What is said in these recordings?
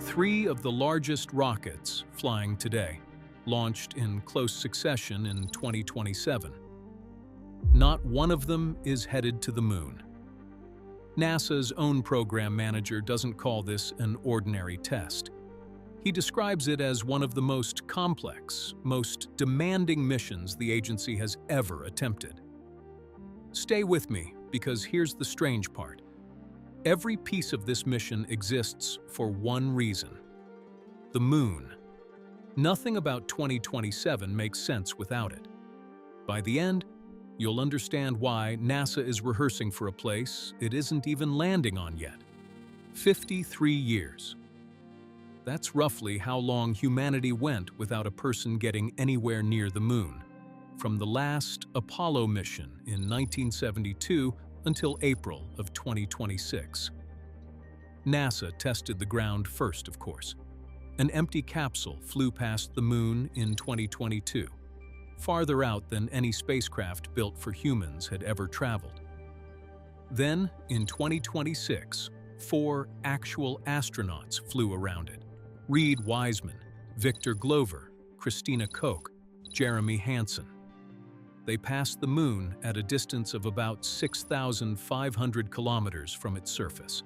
Three of the largest rockets flying today, launched in close succession in 2027. Not one of them is headed to the moon. NASA's own program manager doesn't call this an ordinary test. He describes it as one of the most complex, most demanding missions the agency has ever attempted. Stay with me, because here's the strange part. Every piece of this mission exists for one reason: the moon. Nothing about 2027 makes sense without it. By the end, you'll understand why NASA is rehearsing for a place it isn't even landing on yet. 53 years. That's roughly how long humanity went without a person getting anywhere near the moon, from the last Apollo mission in 1972 until April of 2026. NASA tested the ground first, of course. An empty capsule flew past the moon in 2022, farther out than any spacecraft built for humans had ever traveled. Then, in 2026, 4 actual astronauts flew around it: Reed Wiseman, Victor Glover, Christina Koch, Jeremy Hansen. They passed the moon at a distance of about 6,500 kilometers from its surface.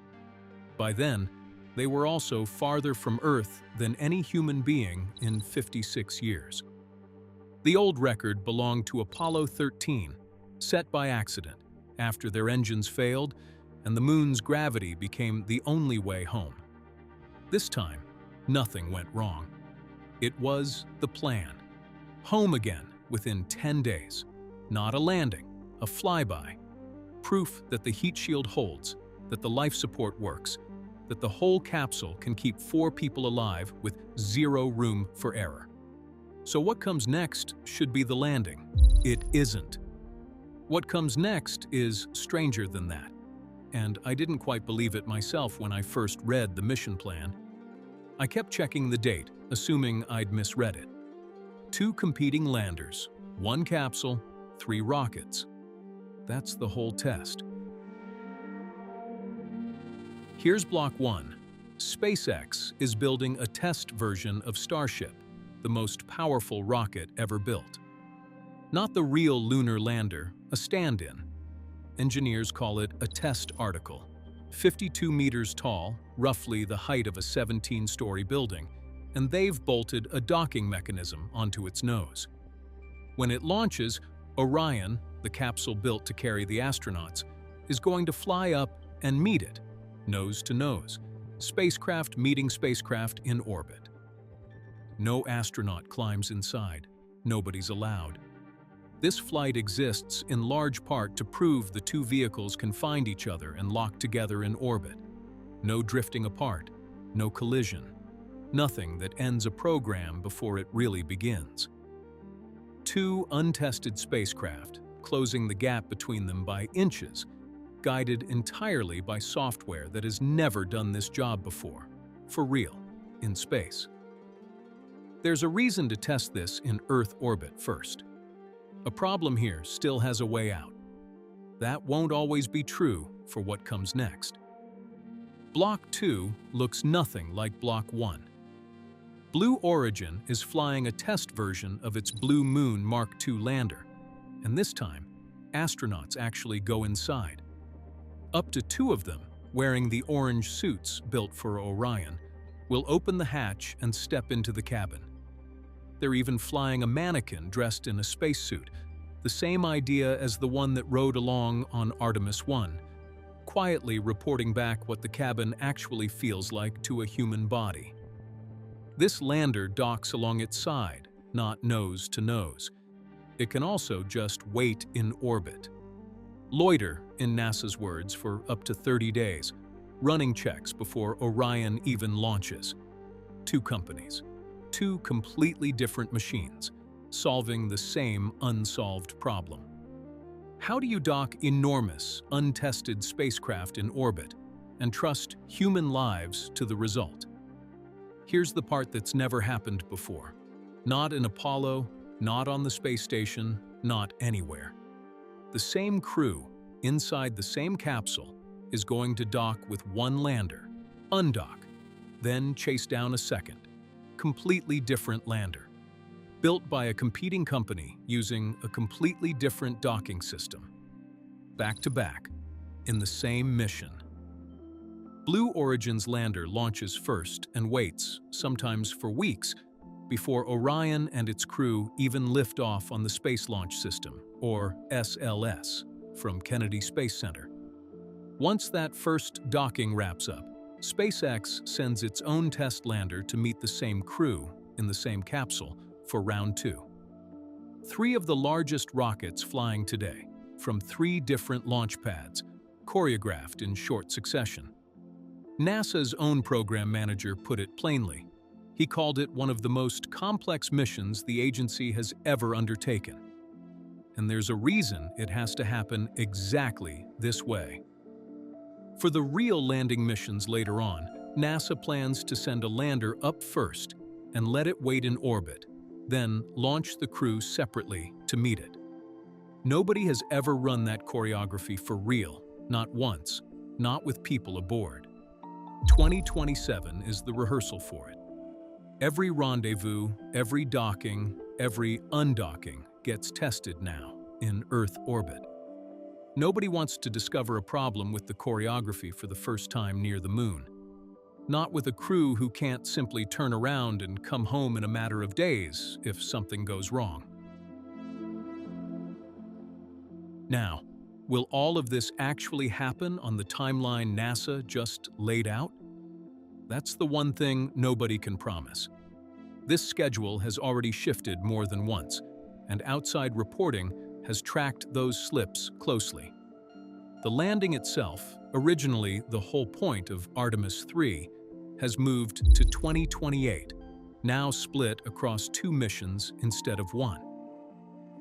By then, they were also farther from Earth than any human being in 56 years. The old record belonged to Apollo 13, set by accident after their engines failed and the moon's gravity became the only way home. This time, nothing went wrong. It was the plan. Home again within 10 days. Not a landing, a flyby. Proof that the heat shield holds, that the life support works, that the whole capsule can keep 4 people alive with 0 room for error. So what comes next should be the landing. It isn't. What comes next is stranger than that. And I didn't quite believe it myself when I first read the mission plan. I kept checking the date, assuming I'd misread it. 2 competing landers, 1 capsule, 3 rockets. That's the whole test. Here's Block 1. SpaceX is building a test version of Starship, the most powerful rocket ever built. Not the real lunar lander, a stand-in. Engineers call it a test article. 52 meters tall, roughly the height of a 17-story building, and they've bolted a docking mechanism onto its nose. When it launches, Orion, the capsule built to carry the astronauts, is going to fly up and meet it, nose to nose, spacecraft meeting spacecraft in orbit. No astronaut climbs inside. Nobody's allowed. This flight exists in large part to prove the 2 vehicles can find each other and lock together in orbit. No drifting apart, no collision, nothing that ends a program before it really begins. 2 untested spacecraft, closing the gap between them by inches, guided entirely by software that has never done this job before, for real, in space. There's a reason to test this in Earth orbit first. A problem here still has a way out. That won't always be true for what comes next. Block 2 looks nothing like Block 1. Blue Origin is flying a test version of its Blue Moon Mark II lander, and this time, astronauts actually go inside. Up to 2 of them, wearing the orange suits built for Orion, will open the hatch and step into the cabin. They're even flying a mannequin dressed in a spacesuit, the same idea as the one that rode along on Artemis 1, quietly reporting back what the cabin actually feels like to a human body. This lander docks along its side, not nose to nose. It can also just wait in orbit. Loiter, in NASA's words, for up to 30 days, running checks before Orion even launches. 2 companies, 2 completely different machines, solving the same unsolved problem. How do you dock enormous, untested spacecraft in orbit and trust human lives to the result? Here's the part that's never happened before. Not in Apollo, not on the space station, not anywhere. The same crew, inside the same capsule, is going to dock with 1 lander, undock, then chased down a second, completely different lander, built by a competing company using a completely different docking system. Back to back, in the same mission. Blue Origin's lander launches first and waits, sometimes for weeks, before Orion and its crew even lift off on the Space Launch System, or SLS, from Kennedy Space Center. Once that first docking wraps up, SpaceX sends its own test lander to meet the same crew in the same capsule for round 2. 3 of the largest rockets flying today, from 3 different launch pads, choreographed in short succession. NASA's own program manager put it plainly. He called it one of the most complex missions the agency has ever undertaken. And there's a reason it has to happen exactly this way. For the real landing missions later on, NASA plans to send a lander up first and let it wait in orbit, then launch the crew separately to meet it. Nobody has ever run that choreography for real, not once, not with people aboard. 2027 is the rehearsal for it. Every rendezvous, every docking, every undocking gets tested now in Earth orbit. Nobody wants to discover a problem with the choreography for the first time near the moon. Not with a crew who can't simply turn around and come home in a matter of days if something goes wrong. Now, will all of this actually happen on the timeline NASA just laid out? That's the one thing nobody can promise. This schedule has already shifted more than once, and outside reporting has tracked those slips closely. The landing itself, originally the whole point of Artemis 3, has moved to 2028, now split across 2 missions instead of 1.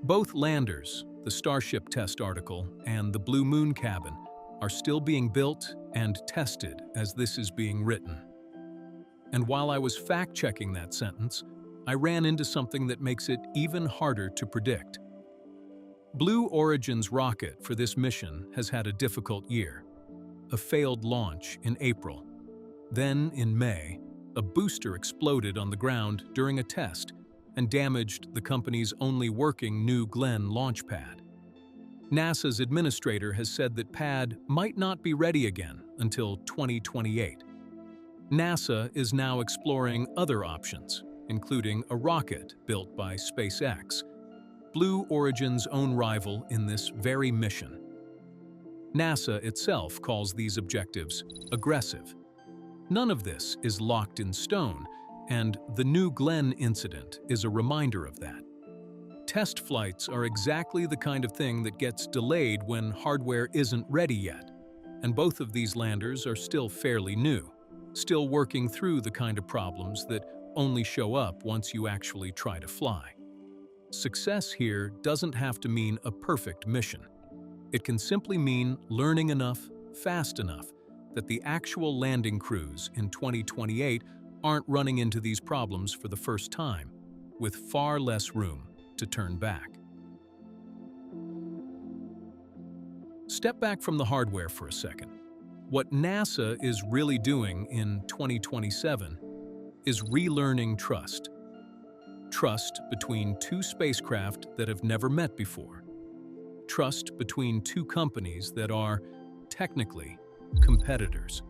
Both landers, the Starship test article and the Blue Moon cabin, are still being built and tested as this is being written. And while I was fact-checking that sentence, I ran into something that makes it even harder to predict. Blue Origin's rocket for this mission has had a difficult year. A failed launch in April. Then, in May, a booster exploded on the ground during a test and damaged the company's only working New Glenn launch pad. NASA's administrator has said that pad might not be ready again until 2028. NASA is now exploring other options, including a rocket built by SpaceX, Blue Origin's own rival in this very mission. NASA itself calls these objectives aggressive. None of this is locked in stone, and the New Glenn incident is a reminder of that. Test flights are exactly the kind of thing that gets delayed when hardware isn't ready yet, and both of these landers are still fairly new, still working through the kind of problems that only show up once you actually try to fly. Success here doesn't have to mean a perfect mission. It can simply mean learning enough, fast enough, that the actual landing crews in 2028 aren't running into these problems for the first time, with far less room to turn back. Step back from the hardware for a second. What NASA is really doing in 2027 is relearning trust. Trust between 2 spacecraft that have never met before. Trust between 2 companies that are, technically, competitors.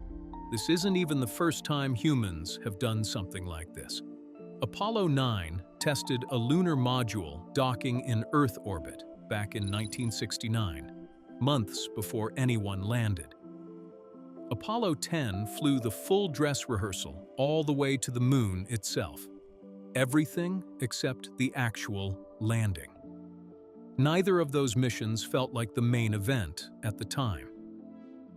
This isn't even the first time humans have done something like this. Apollo 9 tested a lunar module docking in Earth orbit back in 1969, months before anyone landed. Apollo 10 flew the full dress rehearsal all the way to the moon itself. Everything except the actual landing. Neither of those missions felt like the main event at the time.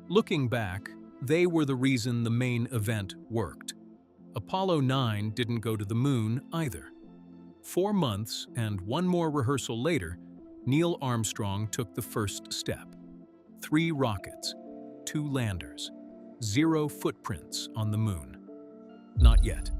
Looking back, they were the reason the main event worked. Apollo 9 didn't go to the moon either. 4 months and 1 more rehearsal later, Neil Armstrong took the first step. 3 rockets, 2 landers, 0 footprints on the moon. Not yet.